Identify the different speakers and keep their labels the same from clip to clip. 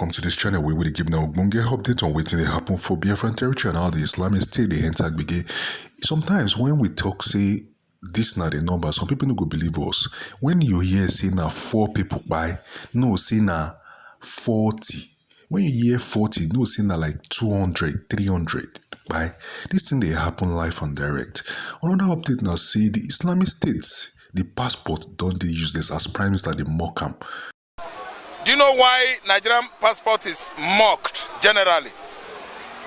Speaker 1: welcome to this channel where we give now ogbonge update on wetin dey happen for Biafra territory and how the Islamic State dey enter gbege. Sometimes when we talk say this na the number, some people no go believe us. When you hear say na 4 people kpai, no say na 40. When you hear 40, no say na like 200, 300 kpai. This thing dey happen live and direct. Another update now say the Islamic State, the passport don dey use this as Prime Minister dey mock am.
Speaker 2: Do you know why Nigerian passport is mocked generally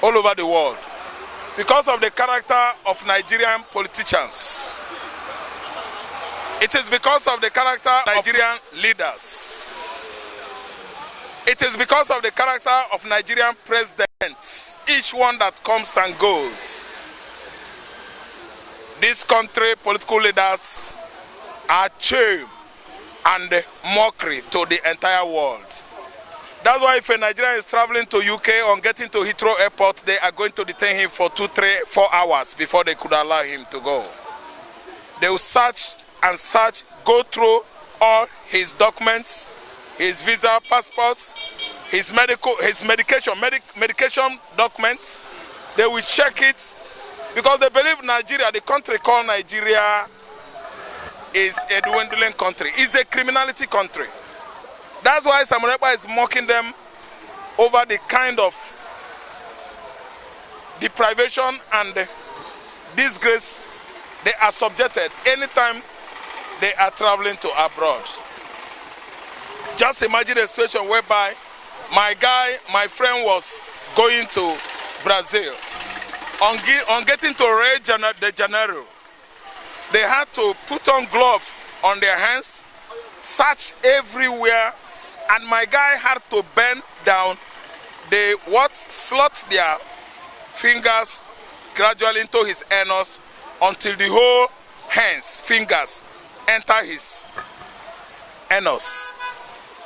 Speaker 2: all over the world? Because of the character of Nigerian politicians. It is because of the character of Nigerian leaders. It is because of the character of Nigerian presidents, each one that comes and goes. This country political leaders are shame and mockery to the entire world. That's why if a Nigerian is traveling to UK on getting to Heathrow Airport, they are going to detain him for 2, 3, 4 hours before they could allow him to go. They will search and search, go through all his documents, his visa, passports, his medication documents. They will check it because they believe Nigeria, the country called Nigeria, is a dwindling country. It's a criminality country. That's why Simøn is mocking them over the kind of deprivation and disgrace they are subjected anytime they are traveling to abroad. Just imagine a situation whereby my friend was going to Brazil. On getting to Rio de Janeiro, they had to put on gloves on their hands, search everywhere, and my guy had to bend down. They slot their fingers gradually into his anus until the whole fingers enter his anus.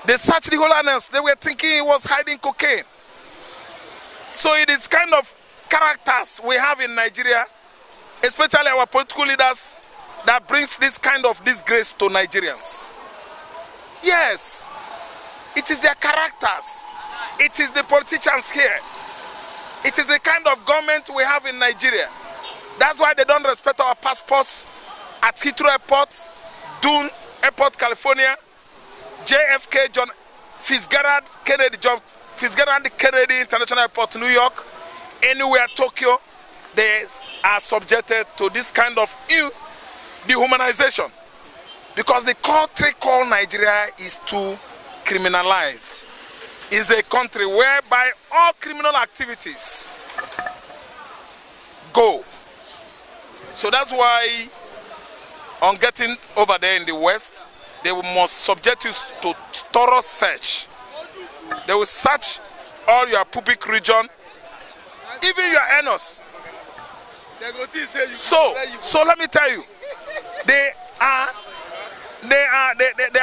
Speaker 2: They searched the whole anus. They were thinking he was hiding cocaine. So it is kind of characters we have in Nigeria, especially our political leaders, that brings this kind of disgrace to Nigerians. Yes, it is their characters. It is the politicians here. It is the kind of government we have in Nigeria. That's why they don't respect our passports at Heathrow Airport, Dune Airport, California, JFK, John Fitzgerald Kennedy International Airport, New York, anywhere, Tokyo. They are subjected to this kind of dehumanization, because the country called Nigeria is too criminalized. It's a country whereby all criminal activities go. So that's why on getting over there in the West, they must subject you to thorough search. They will search all your pubic region, even your anus. So let me tell you, they are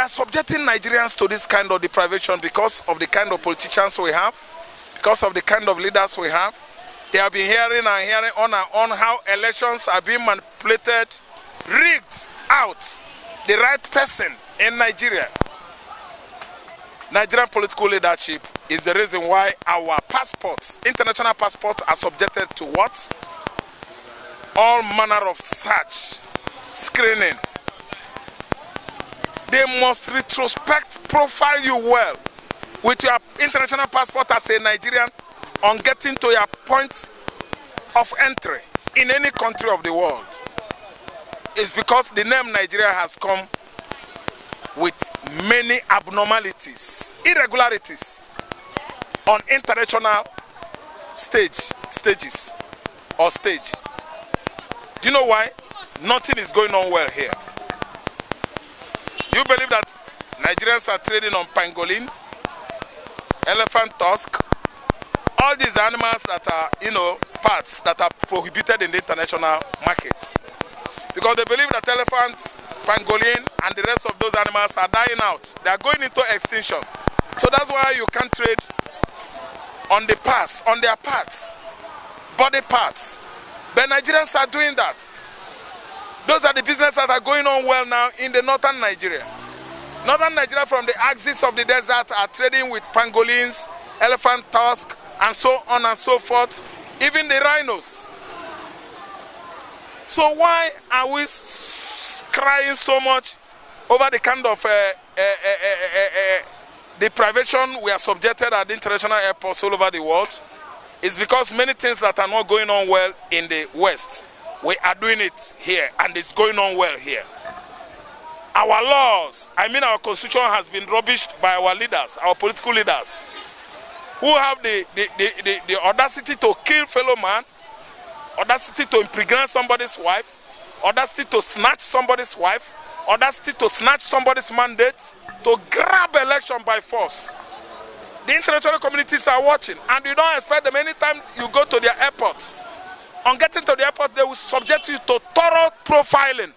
Speaker 2: subjecting Nigerians to this kind of deprivation because of the kind of politicians we have, because of the kind of leaders we have. They have been hearing on and on how elections are being manipulated, rigged out the right person in Nigeria. Nigerian political leadership is the reason why our passports, international passports, are subjected to what? All manner of search, screening. They must retrospect, profile you well with your international passport as a Nigerian on getting to your point of entry in any country of the world. It's because the name Nigeria has come with many abnormalities, irregularities on international stage. Do you know why? Nothing is going on well here. You believe that Nigerians are trading on pangolin, elephant tusk, all these animals that are, parts that are prohibited in the international market. Because they believe that elephants, pangolin, and the rest of those animals are dying out. They are going into extinction. So that's why you can't trade on their parts, body parts. But Nigerians are doing that. Those are the businesses that are going on well now in the northern Nigeria. Northern Nigeria, from the axis of the desert, are trading with pangolins, elephant tusk, and so on and so forth, even the rhinos. So why are we crying so much over the kind of deprivation we are subjected at international airports all over the world? It's because many things that are not going on well in the West, we are doing it here, and it's going on well here. Our laws, our constitution has been rubbished by our leaders, our political leaders, who have the audacity to kill fellow man, audacity to impregnate somebody's wife, audacity to snatch somebody's wife, audacity to snatch somebody's mandate, to grab election by force. The international communities are watching, and you don't expect them anytime you go to their airports. On getting to the airport, they will subject you to thorough profiling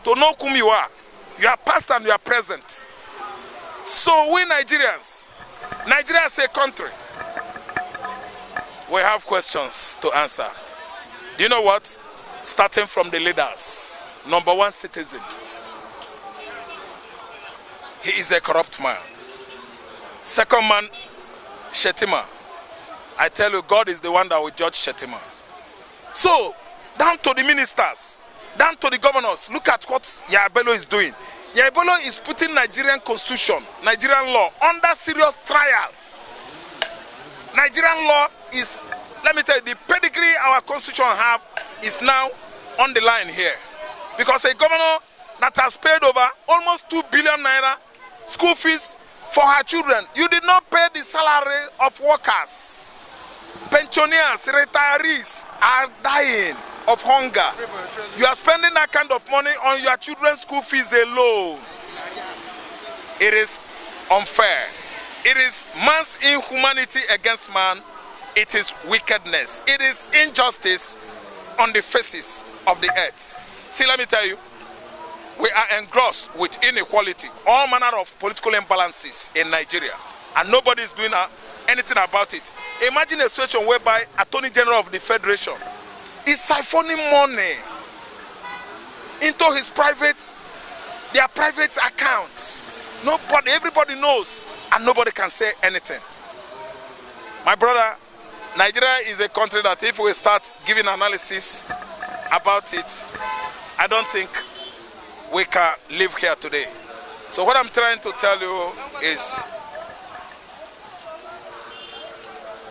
Speaker 2: to know whom you are. You are past and you are present. So we Nigerians, Nigeria is a country. We have questions to answer. Do you know what? Starting from the leaders. Number one, citizen. He is a corrupt man. Second man, Shettima. I tell you, God is the one that will judge Shettima. So, down to the ministers, down to the governors, look at what Yabelo is doing. Yabelo is putting Nigerian constitution, Nigerian law, under serious trial. Nigerian law is, let me tell you, the pedigree our constitution have is now on the line here. Because a governor that has paid over almost 2 billion naira school fees for her children, you did not pay the salary of workers. Pensioners, retirees are dying of hunger. You are spending that kind of money on your children's school fees alone. It is unfair. It is man's inhumanity against man. It is wickedness. It is injustice on the faces of the earth. See, let me tell you, we are engrossed with inequality, all manner of political imbalances in Nigeria, and nobody is doing anything about it. Imagine a situation whereby Attorney General of the Federation is siphoning money into their private accounts. Everybody knows, and nobody can say anything. My brother, Nigeria is a country that if we start giving analysis about it, I don't think we can live here today. So what I'm trying to tell you is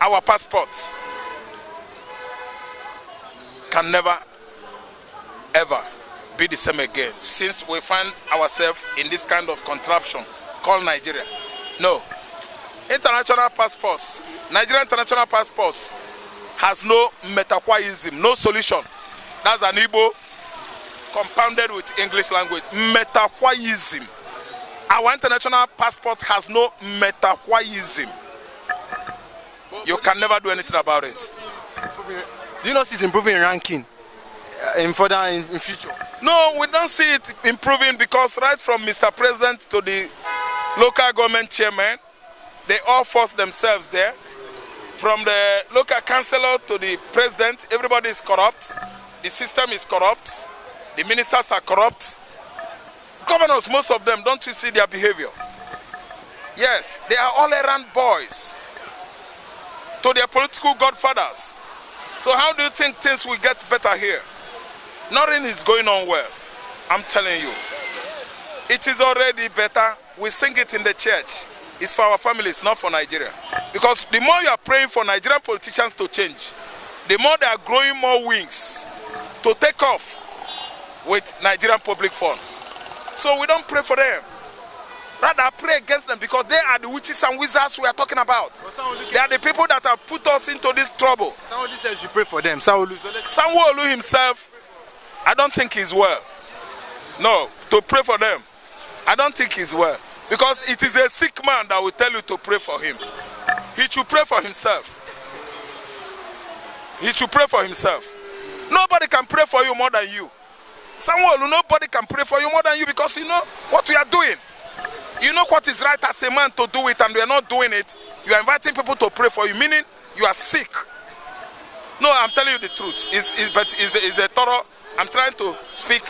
Speaker 2: our passports can never, ever be the same again since we find ourselves in this kind of contraption called Nigeria. No. International passports, Nigerian international passports has no metaquaism, no solution. That's an Igbo compounded with English language. Metaquaism. Our international passport has no metaquaism. You can never do anything about it.
Speaker 3: Do you not see it improving in ranking in future?
Speaker 2: No, we don't see it improving because right from Mr. President to the local government chairman, they all force themselves there. From the local councillor to the president, everybody is corrupt. The system is corrupt. The ministers are corrupt. Governors, most of them, don't you see their behavior? Yes, they are all errand boys to their political godfathers. So how do you think things will get better here? Nothing is going on well. I'm telling you. It is already better. We sing it in the church. It's for our families, not for Nigeria. Because the more you are praying for Nigerian politicians to change, the more they are growing more wings to take off with Nigerian public fund. So we don't pray for them. Rather, pray against them because they are the witches and wizards we are talking about. They are the people that have put us into this trouble.
Speaker 3: Sanwo-Olu says you pray for them.
Speaker 2: Sanwo-Olu himself, I don't think he's well. No, to pray for them, I don't think he's well. Because it is a sick man that will tell you to pray for him. He should pray for himself. He should pray for himself. Nobody can pray for you more than you. Sanwo-Olu, nobody can pray for you more than you because you know what we are doing. You know what is right as a man to do it and we are not doing it. You are inviting people to pray for you, meaning you are sick. No, I'm telling you the truth. It's a thorough, I'm trying to speak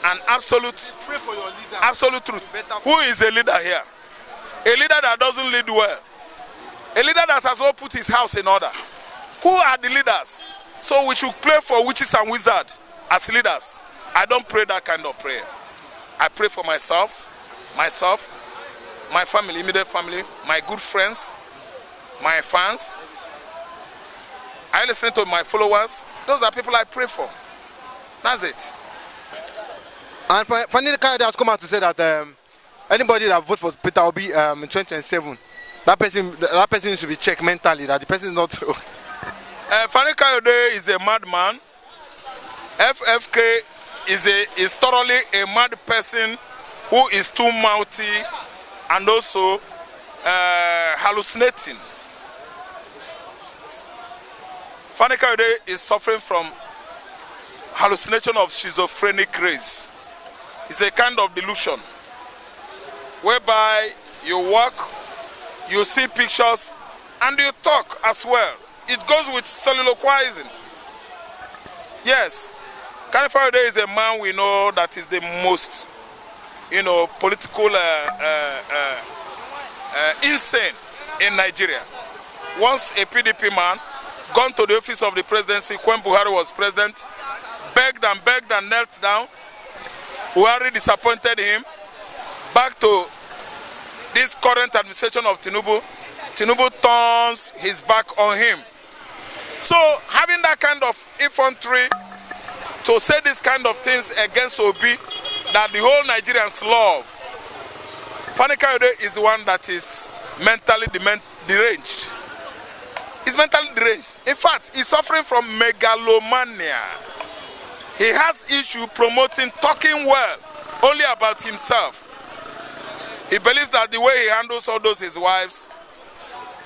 Speaker 2: an absolute,
Speaker 3: Pray for your leader.
Speaker 2: absolute truth. Who is a leader here? A leader that doesn't lead well. A leader that has not put his house in order. Who are the leaders? So we should pray for witches and wizards as leaders. I don't pray that kind of prayer. I pray for myself, my family, immediate family, my good friends, my fans. I listen to my followers. Those are people I pray for. That's it.
Speaker 3: And Fanny Kayode has come out to say that anybody that votes for Peter Obi in 2027, that person should be checked mentally, that the person is not...
Speaker 2: Fanny Kayode is a madman. FFK is thoroughly a mad person who is too mouthy and also hallucinating. Fanny Kayode is suffering from hallucination of schizophrenic race. It's a kind of delusion whereby you walk, you see pictures, and you talk as well. It goes with soliloquizing. Yes, Fanny Kayode is a man we know that is the most, political insane in Nigeria. Once a PDP man gone to the office of the presidency when Buhari was president, begged and knelt down. Buhari disappointed him. Back to this current administration of Tinubu, Tinubu turns his back on him. So having that kind of infantry to say this kind of things against Obi that the whole Nigerians love, Fanny Kayode is the one that is mentally deranged. He's mentally deranged. In fact, he's suffering from megalomania. He has issue promoting talking well only about himself. He believes that the way he handles all those his wives,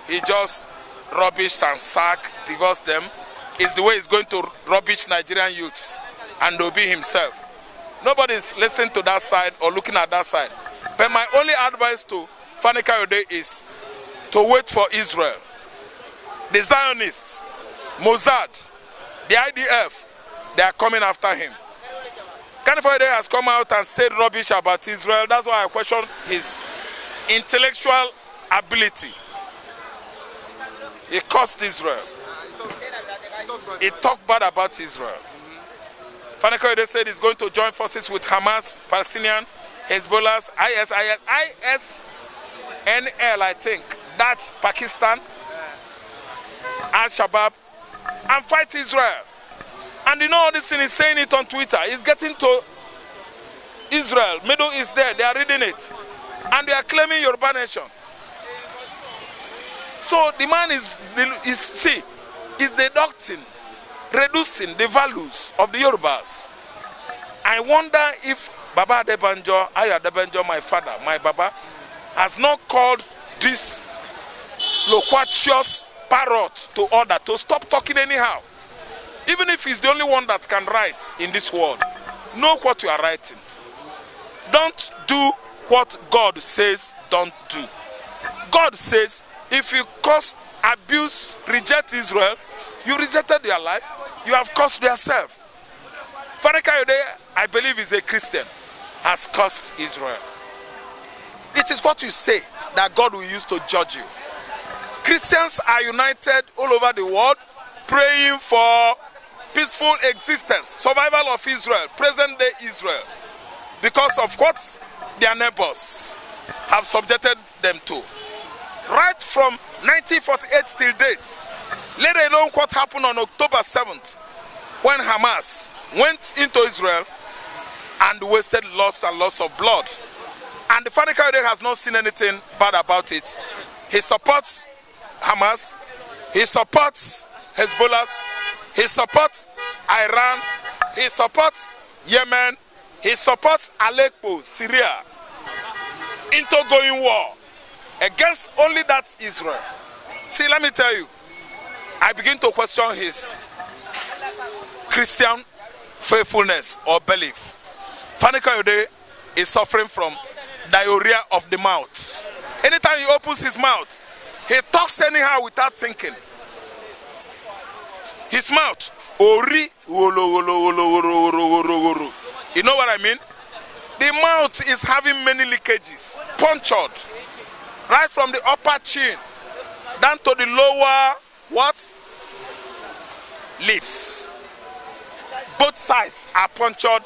Speaker 2: he just rubbished and sacked, divorced them, is the way he's going to rubbish Nigerian youths and Obi himself. Nobody's listening to that side or looking at that side. But my only advice to Fanny Kayode is to wait for Israel. The Zionists, Mossad, the IDF, they are coming after him. Fanny Kayode has come out and said rubbish about Israel. That's why I question his intellectual ability. He cursed Israel. He talked bad about Israel. Fanny Kayode said he's going to join forces with Hamas, Palestinian, Hezbollah, ISNL, I think, that's Pakistan, Al-Shabaab, and fight Israel. And you know all this thing, he's saying it on Twitter. He's getting to Israel, Middle East there, they are reading it. And they are claiming Yoruba nation. So the man is deducting, reducing the values of the Yorubas. I wonder if Baba Adebanjo, Aya Adebanjo, my father, my Baba, has not called this loquacious parrot to order to stop talking anyhow. Even if he's the only one that can write in this world, know what you are writing. Don't do what God says don't do. God says, if you cause abuse, reject Israel, you rejected their life, you have cursed yourself. Fanny Kayode, I believe, is a Christian, has cursed Israel. It is what you say that God will use to judge you. Christians are united all over the world, praying for peaceful existence, survival of Israel, present day Israel, because of what their neighbors have subjected them to. Right from 1948 till date, let alone what happened on October 7th, when Hamas went into Israel and wasted lots and lots of blood. And the Fanny Kayode has not seen anything bad about it. He supports Hamas, he supports Hezbollah, he supports Iran, he supports Yemen, he supports Aleppo, Syria, into going war against only that Israel. See, let me tell you, I begin to question his Christian faithfulness or belief. Fanny Kayode is suffering from diarrhea of the mouth. Anytime he opens his mouth, he talks anyhow without thinking. His mouth, ori, you know what I mean? The mouth is having many leakages, punctured, right from the upper chin down to the lower what? Lips. Both sides are punctured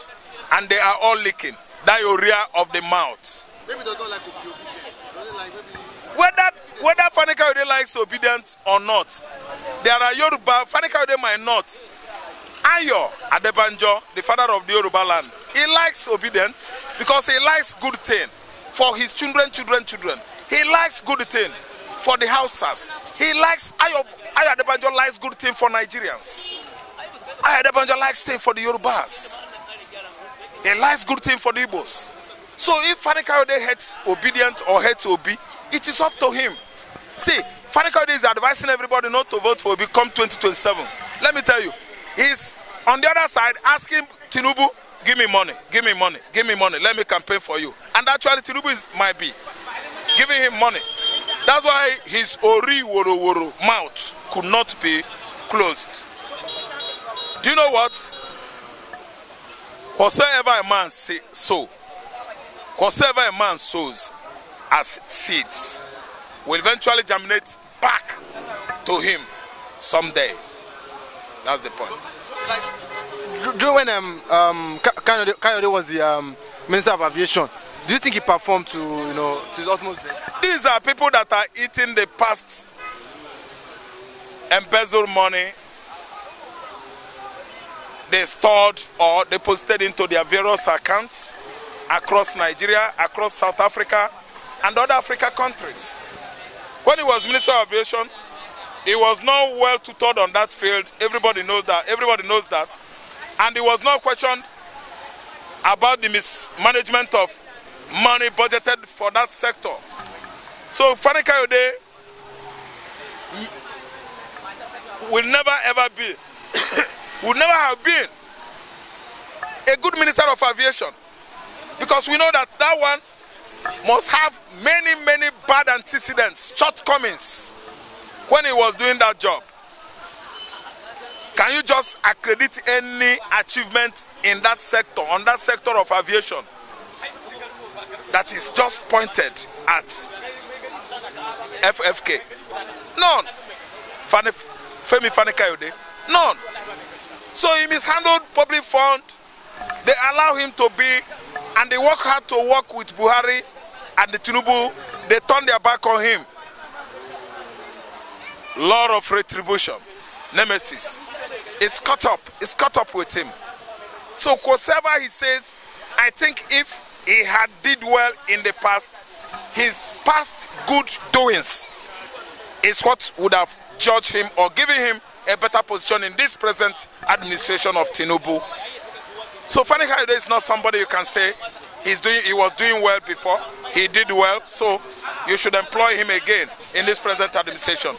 Speaker 2: and they are all leaking. Diarrhea of the mouth.
Speaker 3: Maybe they don't like to be obedient. Doesn't like maybe.
Speaker 2: Whether Fani Kayode likes obedience or not, there are Yoruba. Fani Kayode might not. Ayo Adebanjo, the father of the Yoruba land, he likes obedience because he likes good thing for his children. He likes good thing for the Hausas. He likes Ayo Adebanjo likes good thing for Nigerians. Ayo Adebanjo likes thing for the Yorubas. He likes good thing for the Igbos. So if Fani Kayode hates obedience or hates Obi, it is up to him. See, Fani Kayode is advising everybody not to vote for Obi come 2027. Let me tell you, he's on the other side asking Tinubu, give me money, let me campaign for you. And actually Tinubu might be giving him money. That's why his ori woro woro mouth could not be closed. Do you know what? Whatsoever a man whatsoever a man sows as seeds will eventually germinate back to him someday. That's the point.
Speaker 3: Like, when Kayode was the Minister of Aviation, do you think he performed to his utmost best?
Speaker 2: These are people that are eating the past embezzled money they stored or deposited into their various accounts across Nigeria, across South Africa, and other African countries. When he was Minister of Aviation, he was not well tutored on that field. Everybody knows that. And he was not questioned about the mismanagement of money budgeted for that sector. So Fani Kayode will never ever be, would never have been a good Minister of Aviation, because we know that one must have many bad antecedents, shortcomings when he was doing that job. Can you just accredit any achievement in that sector, on that sector of aviation, that is just pointed at FFK? None. Femi Fani Kayode? None. So he mishandled public fund. They allow him to be, and they work hard to work with Buhari and the Tinubu. They turn their back on him. Lord of retribution, nemesis, is caught up with him. So whatever he says, I think if he had did well in the past, his past good doings is what would have judged him or given him a better position in this present administration of Tinubu. So Fani Kayode is not somebody you can say he was doing well before, he did well, so you should employ him again in this present administration.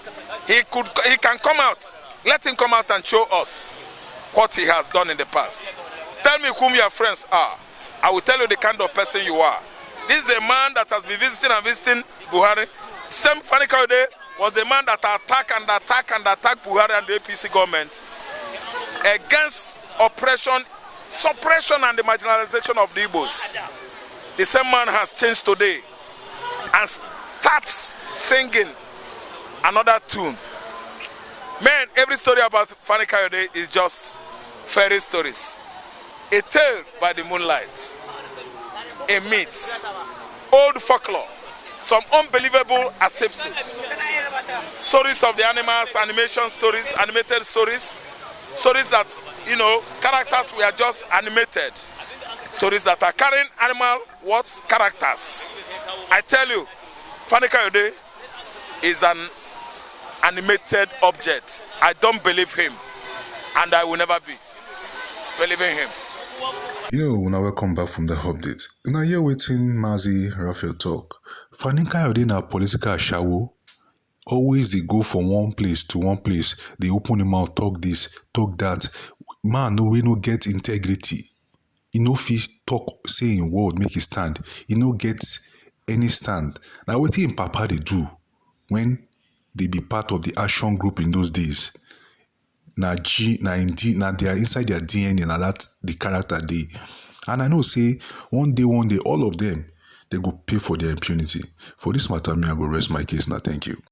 Speaker 2: He can come out. Let him come out and show us what he has done in the past. Tell me whom your friends are. I will tell you the kind of person you are. This is a man that has been visiting Buhari. Same Fani Kayode was the man that attacked Buhari and the APC government against oppression, suppression, and the marginalization of the Igbos. The same man has changed today and starts singing another tune. Man, every story about Fani Kayode is just fairy stories. A tale by the moonlight, a myth, old folklore, some unbelievable assumptions, stories of the animals, animation stories, animated stories, stories that, characters were just animated, stories that are carrying animal, characters. I tell you, Fani Kayode is an animated object. I don't believe him, and I will never be believing him.
Speaker 1: Now welcome back from the update. Now you're waiting Mazi Raphael talk. Fani Kayode na political shawo. Always they go from one place to one place. They open him mouth, talk this, talk that. Man, we no get integrity. He no fit talk, say in word, make it stand. He no get any stand. Now what him papa they do when they be part of the action group in those days. Now they are inside their DNA, and that the character they. And I know say one day, all of them, they go pay for their impunity. For this matter, me I go rest my case now. Thank you.